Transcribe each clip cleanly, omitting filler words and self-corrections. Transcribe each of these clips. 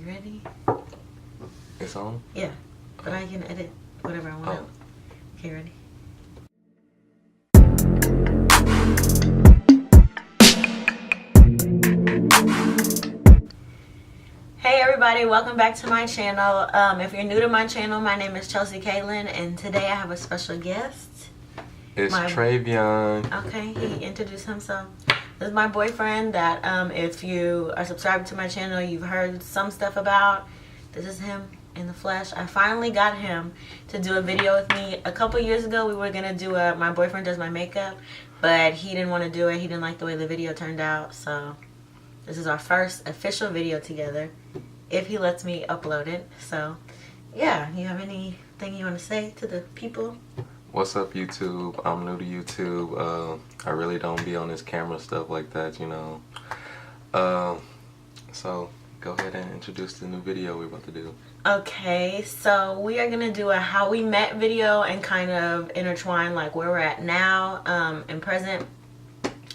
You ready? It's on? Yeah, but I can edit whatever I want. Okay, ready? Hey everybody, welcome back to my channel. If you're new to my channel, my name is ChelsiCaitlyn, and today I have a special guest. It's Travion. Okay, he introduced himself. This is my boyfriend that if you are subscribed to my channel, you've heard some stuff about. This is him in the flesh. I finally got him to do a video with me. A couple years ago, we were gonna do my boyfriend does my makeup, but he didn't want to do it. He didn't like the way the video turned out, so this is our first official video together, if he lets me upload it. So yeah, you have anything you want to say to the people? What's up, YouTube? I'm new to YouTube. I really don't be on this camera stuff like that, you know. So go ahead and introduce the new video we're about to do. Okay, so we are gonna do a how we met video and kind of intertwine like where we're at now and present.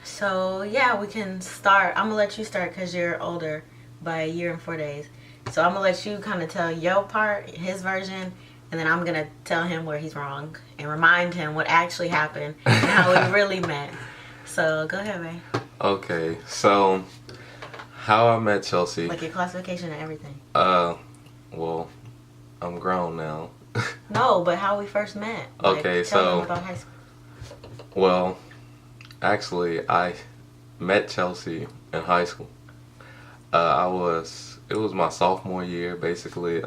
So yeah, we can start. I'm gonna let you start because you're older by a year and 4 days. So I'm gonna let you kind of tell your part, his version, and then I'm gonna tell him where he's wrong and remind him what actually happened and how we really met. So go ahead, Ray. Okay, so how I met Chelsea. Like your classification and everything. Well, I'm grown now. No, but how we first met. Like, okay, tell them about high school. Well, actually, I met Chelsea in high school. It was my sophomore year, basically.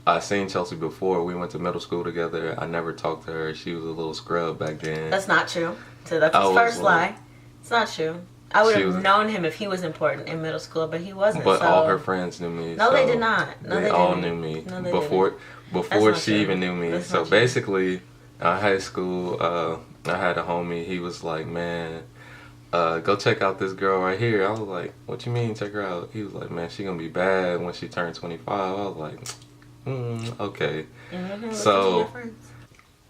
I seen Chelsea before. We went to middle school together. I never talked to her. She was a little scrub back then. That's not true. So that's his first lie. It's not true. I would have known him if he was important in middle school, but he wasn't. But so. all her friends knew me. No, so they did not. No, they all knew me before she even knew me. That's so basically, in high school, I had a homie. He was like, "Man, go check out this girl right here." I was like, "What you mean check her out?" He was like, "Man, she gonna be bad when she turns 25." I was like, okay. So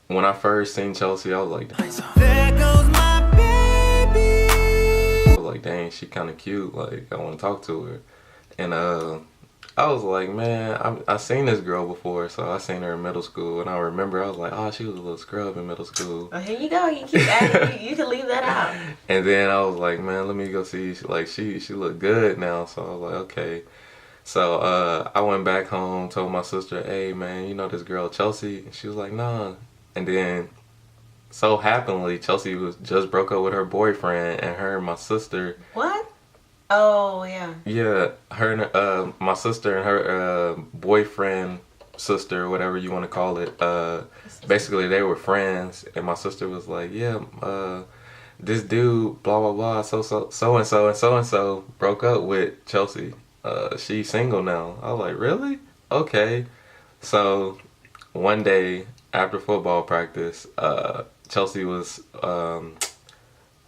when I first seen Chelsea, I was like, "There goes my baby." I was like, "Dang, she kind of cute. Like, I want to talk to her." And I was like, "Man, I seen this girl before." So I seen her in middle school, and I remember I was like, "Oh, she was a little scrub in middle school." Oh, here you go. You keep adding. You can leave that out. And then I was like, "Man, let me go see." Like she looked good now. So I was like, "Okay." So I went back home, told my sister, "Hey man, you know this girl Chelsea?" And she was like, "Nah." And then so happily Chelsea was just broke up with her boyfriend, and her and my sister. What? Oh yeah. Yeah, her and my sister and her boyfriend, sister, whatever you want to call it. Basically they were friends, and my sister was like, "Yeah, this dude, blah blah blah, so and so broke up with Chelsea. She's single now." I was like, "Really? Okay." So one day after football practice, Chelsea was how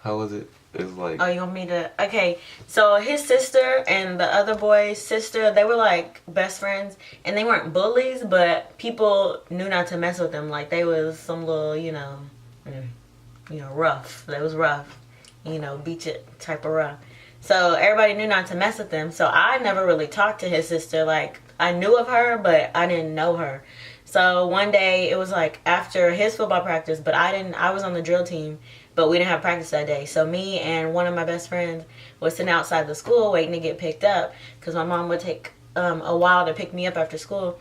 was it? It was like, oh, you want me to? Okay, so his sister and the other boy's sister, they were like best friends, and they weren't bullies, but people knew not to mess with them. Like they was some little, you know, rough. They was rough, beach it type of rough. So everybody knew not to mess with them. So I never really talked to his sister. Like I knew of her, but I didn't know her. So one day it was like after his football practice, but I was on the drill team, but we didn't have practice that day. So me and one of my best friends was sitting outside the school waiting to get picked up because my mom would take a while to pick me up after school.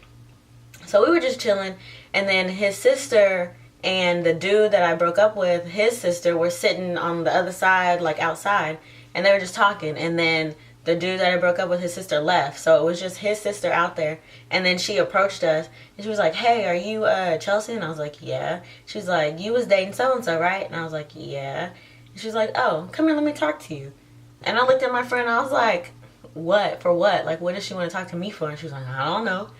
So we were just chilling, and then his sister and the dude that I broke up with, his sister, were sitting on the other side, like outside. And they were just talking, and then the dude that I broke up with, his sister, left. So it was just his sister out there. And then she approached us, and she was like, "Hey, are you Chelsea?" And I was like, "Yeah." She was like, "You was dating so-and-so, right?" And I was like, "Yeah." And she was like, "Oh, come here, let me talk to you." And I looked at my friend, and I was like, "What? For what? Like, what does she want to talk to me for?" And she was like, "I don't know."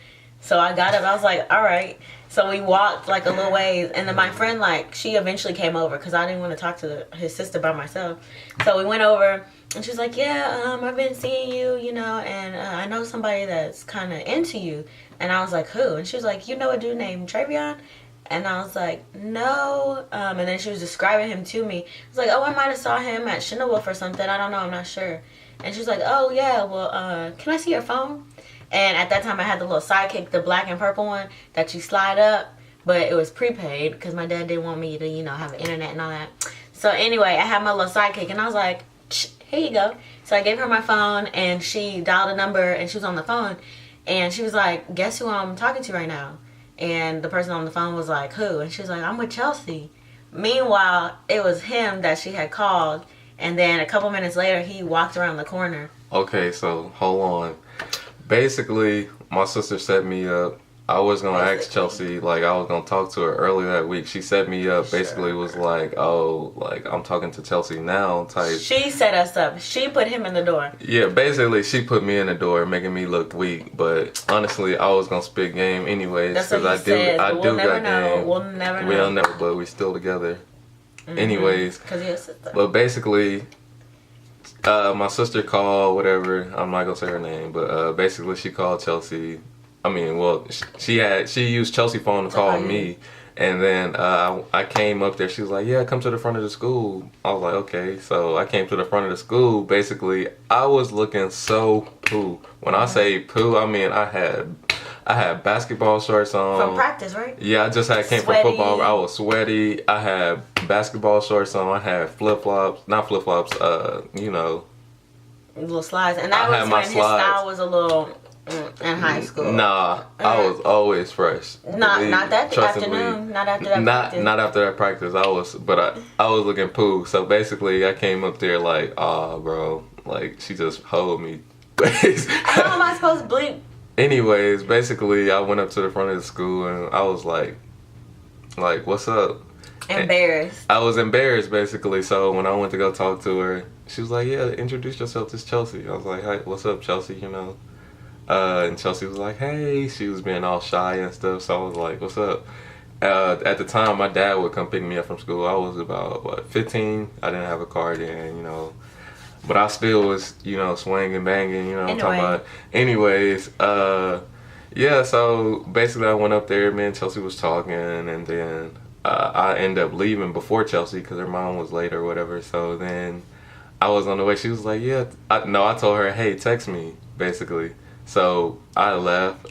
So I got up, I was like, "All right." So we walked like a little ways, and then my friend, like, she eventually came over because I didn't want to talk to his sister by myself. So we went over, and she was like, "Yeah, I've been seeing you, and I know somebody that's kind of into you." And I was like, "Who?" And she was like, "You know a dude named Travion?" And I was like, no. And then she was describing him to me. I was like, oh, I might have saw him at Shinawolf or something. I don't know. I'm not sure. And she was like, oh, yeah, well, can I see your phone? And at that time, I had the little Sidekick, the black and purple one that you slide up. But it was prepaid because my dad didn't want me to, have the internet and all that. So anyway, I had my little Sidekick. And I was like, here you go. So I gave her my phone. And she dialed a number. And she was on the phone. And she was like, guess who I'm talking to right now? And the person on the phone was like, who? And she was like, I'm with Chelsea. Meanwhile, it was him that she had called. And then a couple minutes later, he walked around the corner. Okay, so hold on. Basically, my sister set me up. I was going to ask Chelsea, like, I was going to talk to her earlier that week. She set me up, basically was like, oh, like, I'm talking to Chelsea now type. She set us up. She put him in the door. Yeah, basically, she put me in the door, making me look weak. But honestly, I was going to spit game anyways. That's what he said. I we'll do never got know. game. We'll never know. We'll never, but we still together. Mm-hmm. Anyways. Because you're a sister. But basically, my sister called, whatever. I'm not going to say her name. But basically, she called Chelsea. I mean, well, she used Chelsea's phone to call me, and then I came up there. She was like, "Yeah, come to the front of the school." I was like, "Okay." So I came to the front of the school. Basically, I was looking so poo. When I say poo, I mean I had basketball shorts on from practice, right? Yeah, I just came from football. I was sweaty. I had basketball shorts on. I had flip flops, not flip flops. Little slides, and that was when his style was a little. In high school. Nah, I was always fresh. Not that afternoon. Not after that practice. Not after that practice. I was looking poo. So basically, I came up there like, bro, like she just hoed me. How am I supposed to bleep? Anyways, basically, I went up to the front of the school and I was like, what's up? Embarrassed. I was embarrassed basically. So when I went to go talk to her, she was like, yeah, introduce yourself. This is Chelsea. I was like, hey, what's up, Chelsea? And Chelsea was like, hey. She was being all shy and stuff. So I was like, what's up? At the time, my dad would come pick me up from school. I was about, 15? I didn't have a car then, But I still was, swinging, banging, I'm talking about. Anyways, yeah, so basically I went up there. Me and Chelsea was talking. And then I ended up leaving before Chelsea because her mom was late or whatever. So then I was on the way. She was like, yeah. I told her, hey, text me, basically. So I left.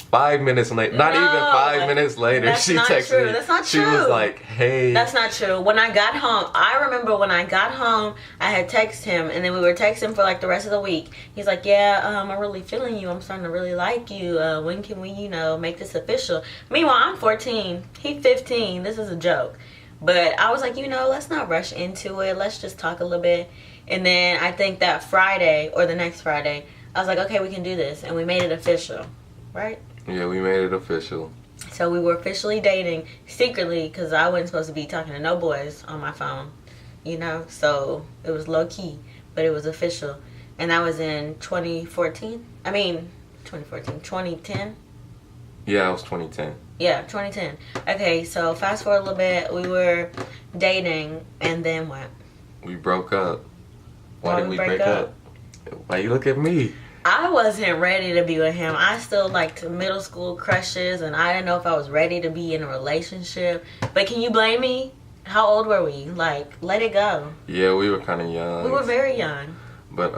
5 minutes later, not even 5 minutes later, she texted me. That's not true. She was like, hey. That's not true. When I got home, I remember when I got home, I had texted him, and then we were texting for like the rest of the week. He's like, yeah, I'm really feeling you. I'm starting to really like you. When can we, make this official? Meanwhile, I'm 14. He's 15. This is a joke. But I was like, let's not rush into it. Let's just talk a little bit. And then I think that Friday or the next Friday, I was like, okay, we can do this. And we made it official, right? Yeah, we made it official. So we were officially dating secretly because I wasn't supposed to be talking to no boys on my phone, So it was low key, but it was official. And that was in 2014. 2010. Yeah, it was 2010. Yeah, 2010. Okay, so fast forward a little bit. We were dating, and then what? We broke up. Why did we break up? Why you look at me? I wasn't ready to be with him. I still liked middle school crushes, and I didn't know if I was ready to be in a relationship. But can you blame me? How old were we? Like, let it go. Yeah, we were kind of young. We were very young. But,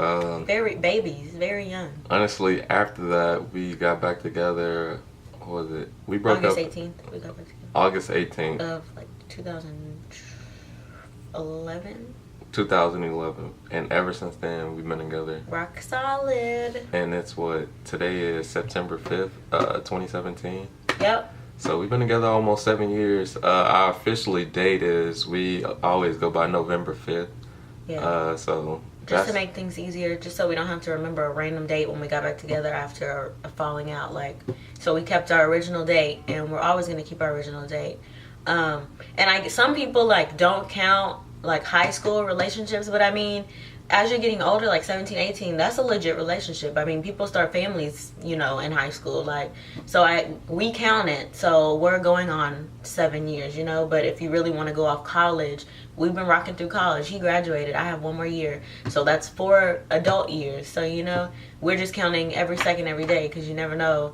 very babies, very young. Honestly, after that, we got back together. What was it? We broke August up. 18th. We got back together. August 18th. Of, 2011? 2011, and ever since then we've been together. Rock solid. And it's today is September 5th, 2017. Yep. So we've been together almost 7 years. Our officially date is we always go by November 5th. Yeah. So just to make things easier, just so we don't have to remember a random date when we got back together after a falling out. So we kept our original date, and we're always going to keep our original date. And some people don't count high school relationships, but as you're getting older, 17, 18, that's a legit relationship. People start families, in high school. We count it. So we're going on 7 years, but if you really want to go off college, we've been rocking through college. He graduated. I have 1 more year. So that's 4 adult years. So, we're just counting every second, every day, because you never know,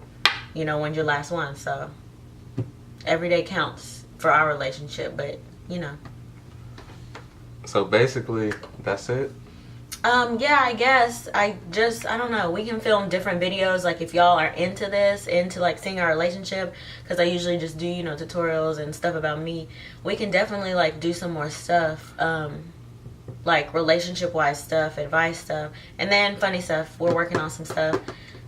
when's your last one. So every day counts for our relationship, but you know. So basically, that's it. Yeah, I guess I don't know. We can film different videos, like if y'all are into this, into like seeing our relationship, because I usually just do, you know, tutorials and stuff about me. We can definitely like do some more stuff, like relationship wise stuff, advice stuff, and then funny stuff. We're working on some stuff.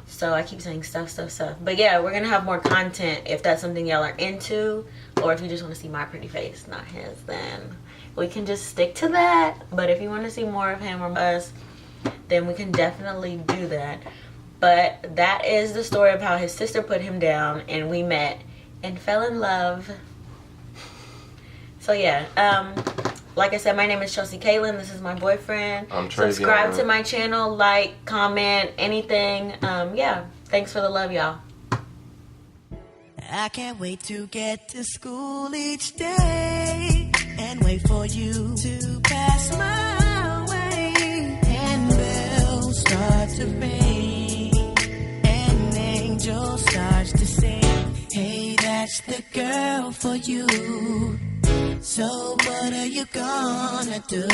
So I keep saying stuff. But yeah, we're gonna have more content if that's something y'all are into, or if you just want to see my pretty face, not his, then we can just stick to that. But if you want to see more of him or us, then we can definitely do that. But that is the story of how his sister put him down and we met and fell in love. So yeah, like I said, my name is ChelsiCaitlyn. This is my boyfriend. I'm Travion. Subscribe to my channel, like, comment, anything. Yeah, thanks for the love, y'all. I can't wait to get to school each day and wait for you to pass my way. And bells start to ring and angel starts to sing. Hey, that's the girl for you. So what are you gonna do?